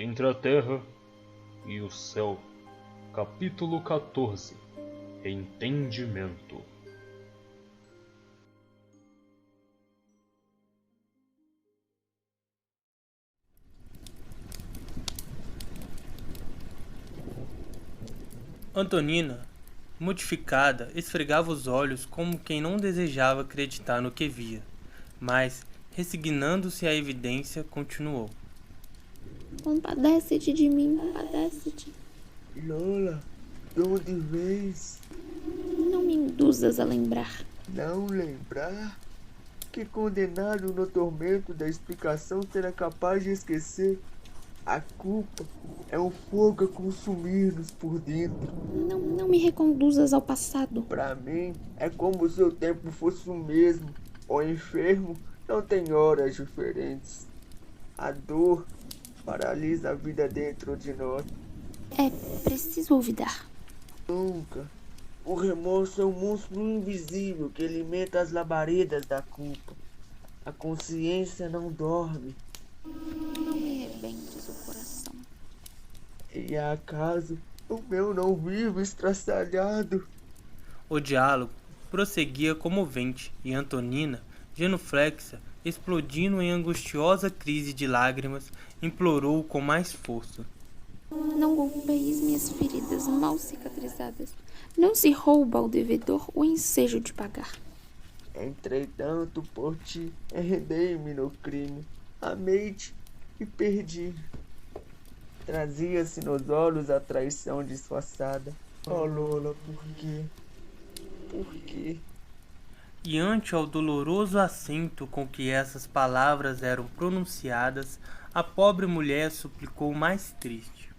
Entre a terra e o céu. Capítulo 14. Entendimento. Antonina, modificada, esfregava os olhos como quem não desejava acreditar no que via, mas, resignando-se à evidência, continuou. Compadece-te de mim, compadece-te. Lola, de onde vens? Não me induzas a lembrar. Não lembrar? Que condenado no tormento da explicação será capaz de esquecer? A culpa é um fogo a consumir-nos por dentro. Não me reconduzas ao passado. Para mim, é como se o tempo fosse o mesmo. O enfermo não tem horas diferentes. A dor paralisa a vida dentro de nós. É preciso olvidar. Nunca. O remorso é um monstro invisível que alimenta as labaredas da culpa. A consciência não dorme. Não me rebentes o coração. E acaso o meu não vive estraçalhado? O diálogo prosseguia comovente e Antonina, genuflexa, explodindo em angustiosa crise de lágrimas, implorou com mais força. Não golpeis minhas feridas mal cicatrizadas. Não se rouba ao devedor o ensejo de pagar. Entretanto, por ti, enredei-me no crime. Amei-te e perdi. Trazia-se nos olhos a traição disfarçada. Oh, Lola, por quê? Por quê? E ante ao doloroso acento com que essas palavras eram pronunciadas, a pobre mulher suplicou mais triste.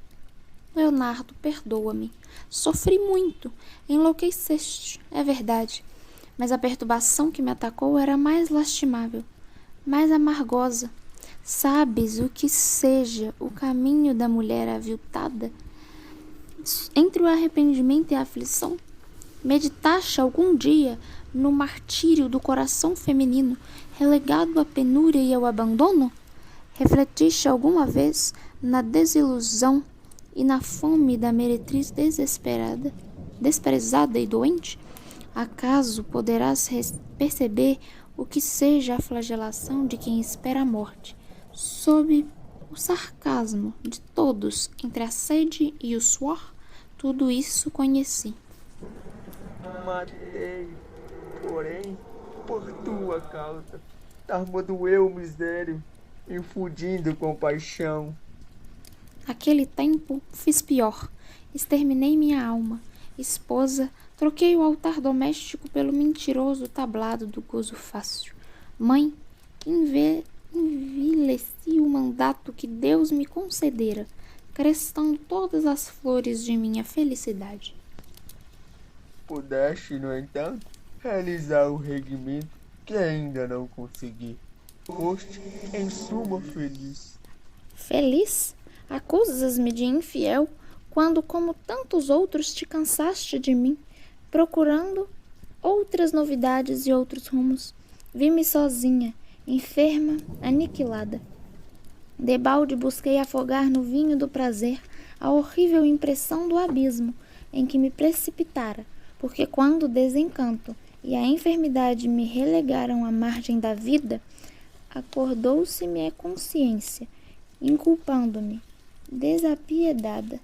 Leonardo, perdoa-me. Sofri muito. Enlouqueceste, é verdade. Mas a perturbação que me atacou era mais lastimável, mais amargosa. Sabes o que seja o caminho da mulher aviltada? Entre o arrependimento e a aflição? Meditaste algum dia no martírio do coração feminino, relegado à penúria e ao abandono? Refletiste alguma vez na desilusão e na fome da meretriz desesperada, desprezada e doente? Acaso poderás perceber o que seja a flagelação de quem espera a morte, sob o sarcasmo de todos entre a sede e o suor? Tudo isso conheci. Matei, porém, por tua causa. Tarmodoeu, misério, infundindo compaixão. Naquele tempo fiz pior. Exterminei minha alma. Esposa, troquei o altar doméstico pelo mentiroso tablado do gozo fácil. Mãe, envileci o mandato que Deus me concedera, crestando todas as flores de minha felicidade. Pudeste, no entanto, realizar o regimento que ainda não consegui. Foste, em suma, feliz. Feliz? Acusas-me de infiel quando, como tantos outros, te cansaste de mim, procurando outras novidades e outros rumos. Vi-me sozinha, enferma, aniquilada. Debalde busquei afogar no vinho do prazer a horrível impressão do abismo em que me precipitara, porque quando o desencanto e a enfermidade me relegaram à margem da vida, acordou-se-me a consciência, inculpando-me, desapiedada.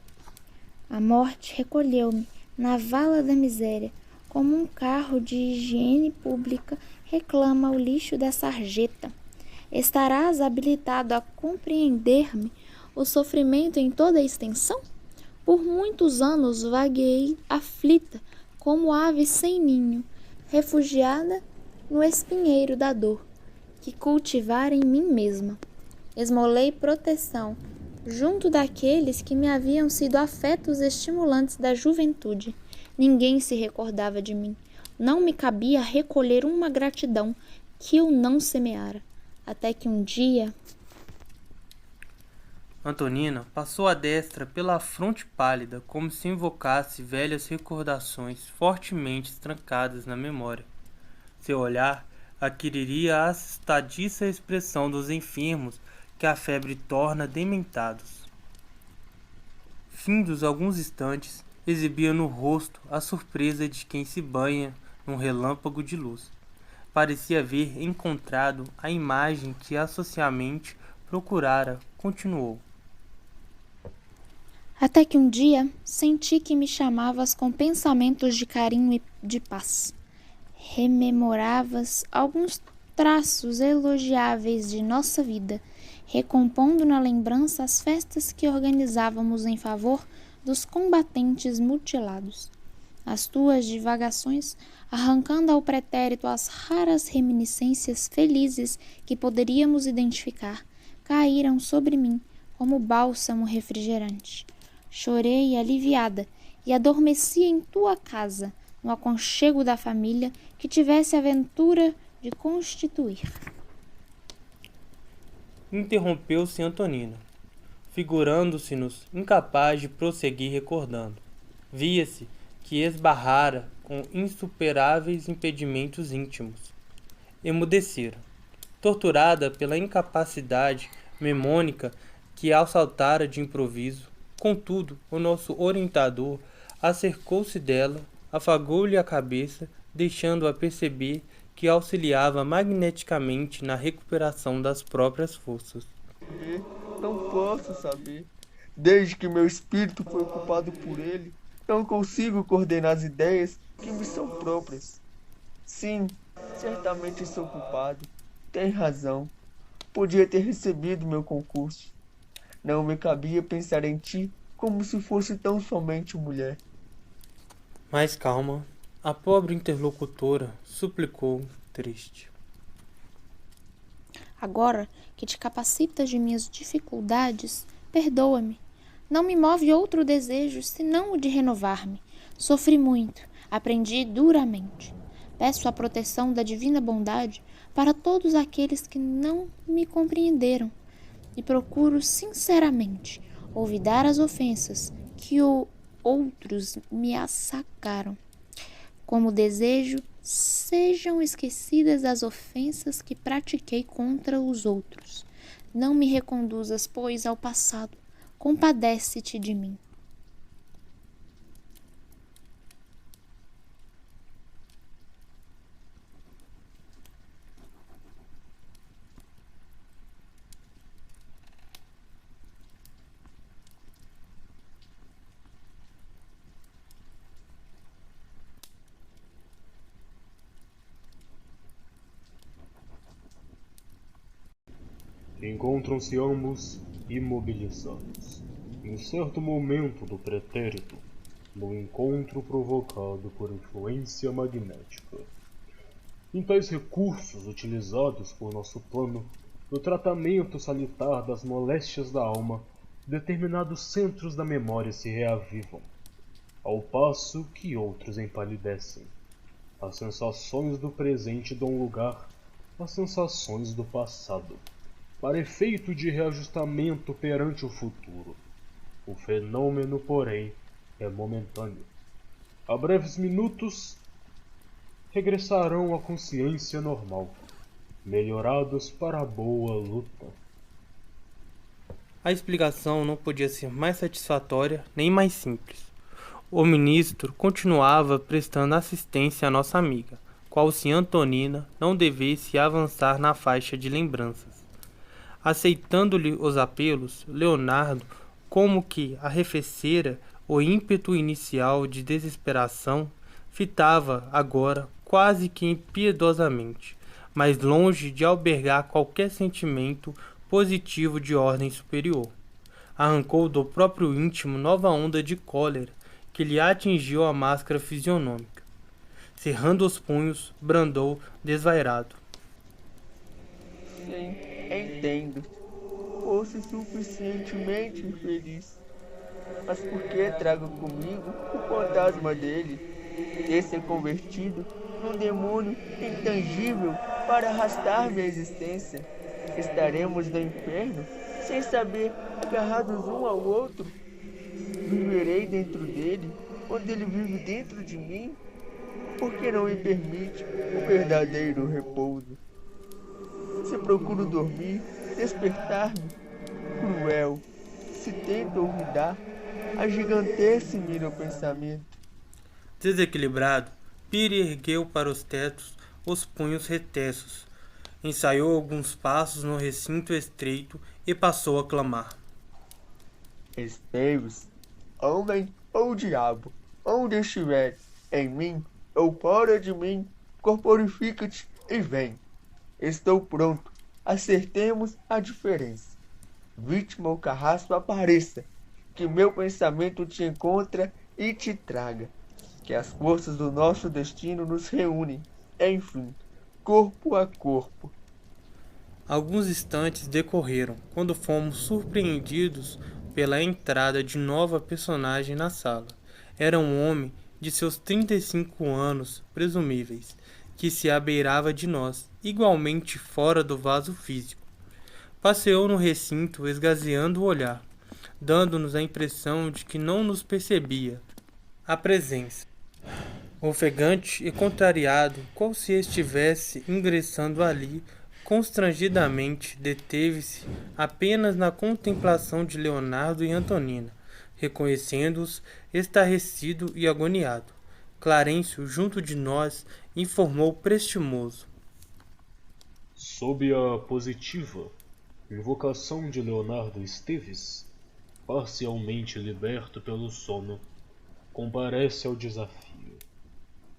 A morte recolheu-me na vala da miséria, como um carro de higiene pública reclama o lixo da sarjeta. Estarás habilitado a compreender-me o sofrimento em toda a extensão? Por muitos anos vagueei aflita, como ave sem ninho, refugiada no espinheiro da dor, que cultivara em mim mesma. Esmolei proteção junto daqueles que me haviam sido afetos estimulantes da juventude. Ninguém se recordava de mim. Não me cabia recolher uma gratidão que eu não semeara. Até que um dia... Antonina passou a destra pela fronte pálida, como se invocasse velhas recordações fortemente trancadas na memória. Seu olhar adquiriria a assustadiça expressão dos enfermos que a febre torna dementados. findos alguns instantes, exibia no rosto a surpresa de quem se banha num relâmpago de luz. Parecia haver encontrado a imagem que associamente procurara. Continuou. Até que um dia senti que me chamavas com pensamentos de carinho e de paz. Rememoravas alguns traços elogiáveis de nossa vida, recompondo na lembrança as festas que organizávamos em favor dos combatentes mutilados. As tuas divagações, arrancando ao pretérito as raras reminiscências felizes que poderíamos identificar, caíram sobre mim como bálsamo refrigerante. Chorei aliviada e adormeci em tua casa, no aconchego da família que tivesse a ventura de constituir. Interrompeu-se Antonina, figurando-se-nos incapaz de prosseguir recordando. Via-se que esbarrara com insuperáveis impedimentos íntimos. Emudecera, torturada pela incapacidade memônica que a assaltara de improviso. Contudo, o nosso orientador acercou-se dela, afagou-lhe a cabeça, deixando-a perceber que auxiliava magneticamente na recuperação das próprias forças. Não posso saber. Desde que meu espírito foi ocupado por ele, não consigo coordenar as ideias que me são próprias. Sim, certamente sou culpado. Tem razão. Podia ter recebido meu concurso. Não me cabia pensar em ti como se fosse tão somente mulher. Mais calma, a pobre interlocutora suplicou, triste. Agora que te capacitas de minhas dificuldades, perdoa-me. Não me move outro desejo senão o de renovar-me. Sofri muito, aprendi duramente. Peço a proteção da divina bondade para todos aqueles que não me compreenderam e procuro sinceramente olvidar as ofensas que outros me assacaram. Como desejo, sejam esquecidas as ofensas que pratiquei contra os outros. Não me reconduzas, pois, ao passado. Compadece-te de mim. Encontram-se ambos imobilizados, em certo momento do pretérito, no encontro provocado por influência magnética. Em tais recursos utilizados por nosso plano, no tratamento salitar das moléstias da alma, determinados centros da memória se reavivam, ao passo que outros empalidecem. As sensações do presente dão lugar às sensações do passado, para efeito de reajustamento perante o futuro. O fenômeno, porém, é momentâneo. A breves minutos, regressarão à consciência normal, melhorados para a boa luta. A explicação não podia ser mais satisfatória nem mais simples. O ministro continuava prestando assistência à nossa amiga, qual se Antonina não devesse avançar na faixa de lembranças. Aceitando-lhe os apelos, Leonardo, como que arrefecera o ímpeto inicial de desesperação, fitava agora quase que impiedosamente, mas longe de albergar qualquer sentimento positivo de ordem superior. Arrancou do próprio íntimo nova onda de cólera que lhe atingiu a máscara fisionômica. Cerrando os punhos, brandou desvairado. Sim, entendo. Fosse suficientemente infeliz. Mas por que trago comigo o fantasma dele? De ser convertido num demônio intangível para arrastar minha existência. Estaremos no inferno sem saber, agarrados um ao outro. Viverei dentro dele, quando ele vive dentro de mim. Por que não me permite o verdadeiro repouso? Se procuro dormir, despertar-me, cruel. Se tento olvidar, agigantece-me no pensamento. Desequilibrado, Pire ergueu para os tetos os punhos retessos, ensaiou alguns passos no recinto estreito e passou a clamar. Esteves, homem ou diabo, onde estiver, em mim ou fora de mim, corporifica-te e vem. Estou pronto, acertemos a diferença. Vítima ou carrasco apareça, que meu pensamento te encontra e te traga. Que as forças do nosso destino nos reúnem, enfim, corpo a corpo. Alguns instantes decorreram quando fomos surpreendidos pela entrada de nova personagem na sala. Era um homem de seus 35 anos presumíveis, que se abeirava de nós, igualmente fora do vaso físico. Passeou no recinto esgazeando o olhar, dando-nos a impressão de que não nos percebia a presença. Ofegante e contrariado, qual se estivesse ingressando ali, constrangidamente deteve-se apenas na contemplação de Leonardo e Antonina, reconhecendo-os estarrecido e agoniado. Clarencio, junto de nós, informou prestimoso. Sob a positiva invocação de Leonardo Esteves, parcialmente liberto pelo sono, comparece ao desafio.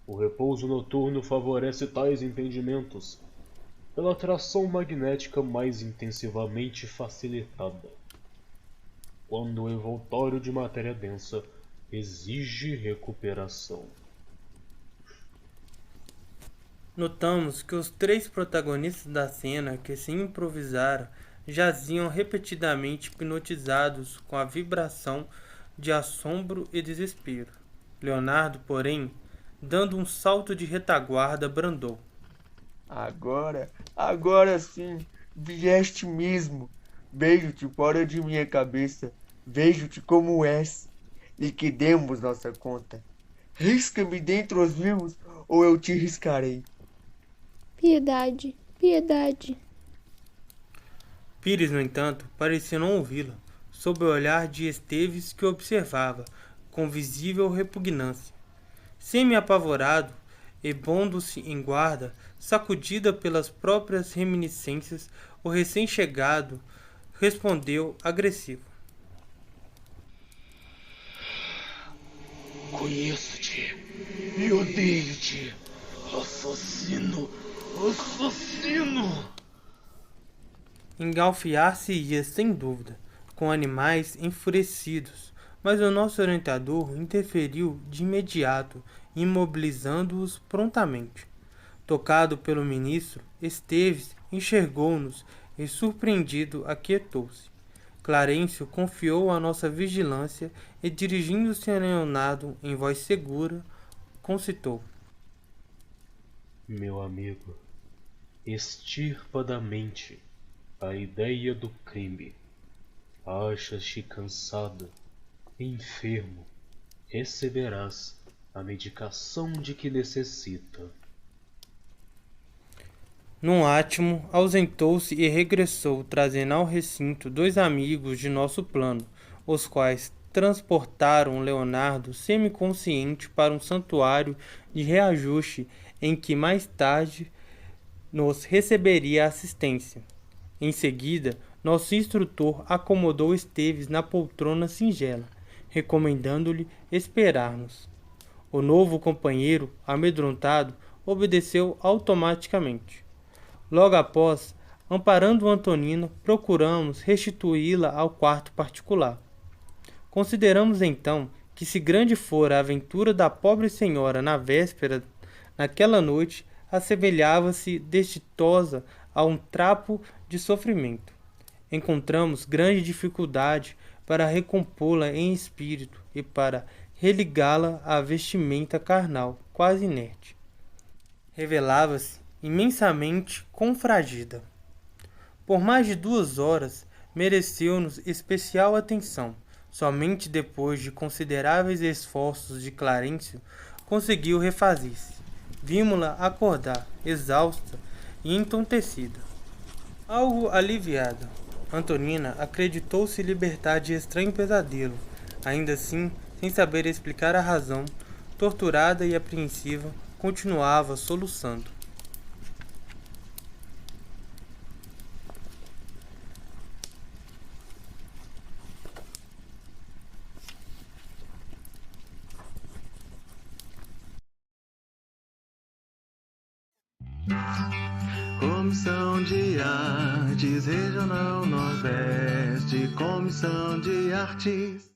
O repouso noturno favorece tais entendimentos pela atração magnética mais intensivamente facilitada, quando o envoltório de matéria densa exige recuperação. Notamos que os 3 protagonistas da cena que se improvisaram jaziam repetidamente hipnotizados com a vibração de assombro e desespero. Leonardo, porém, dando um salto de retaguarda, brandou. Agora sim, vieste mesmo. Beijo-te fora de minha cabeça, vejo-te como és. Liquidemos nossa conta. Risca-me dentre os vivos, ou eu te riscarei. Piedade, piedade. Pires, no entanto, parecia não ouvi-la, sob o olhar de Esteves que observava, com visível repugnância. Semi-apavorado e pondo-se em guarda, sacudida pelas próprias reminiscências, o recém-chegado respondeu agressivo. Conheço-te e odeio-te, assassino, assassino! Engalfiar-se-ia, sem dúvida, com animais enfurecidos, mas o nosso orientador interferiu de imediato, imobilizando-os prontamente. Tocado pelo ministro, Esteves enxergou-nos e, surpreendido, aquietou-se. Clarencio confiou a nossa vigilância e, dirigindo-se a Leonardo em voz segura, concitou. Meu amigo, extirpa da mente a ideia do crime. Achas-te cansado, enfermo, receberás a medicação de que necessita. Num átimo, ausentou-se e regressou, trazendo ao recinto 2 amigos de nosso plano, os quais transportaram Leonardo semiconsciente para um santuário de reajuste em que mais tarde nos receberia assistência. Em seguida, nosso instrutor acomodou Esteves na poltrona singela, recomendando-lhe esperar-nos. O novo companheiro, amedrontado, obedeceu automaticamente. Logo após, amparando Antonina, procuramos restituí-la ao quarto particular. Consideramos então que, se grande fora a aventura da pobre senhora na véspera, naquela noite assemelhava-se desditosa a um trapo de sofrimento. Encontramos grande dificuldade para recompô-la em espírito e para religá-la à vestimenta carnal, quase inerte. Revelava-se imensamente confragida. Por mais de 2 horas, mereceu-nos especial atenção. Somente depois de consideráveis esforços de Clarencio, conseguiu refazer-se. Vimo-la acordar, exausta e entontecida. Algo aliviada, Antonina acreditou se libertar de estranho pesadelo. Ainda assim, sem saber explicar a razão, torturada e apreensiva, continuava soluçando. Comissão de Artes Regional Nordeste, Comissão de Artes.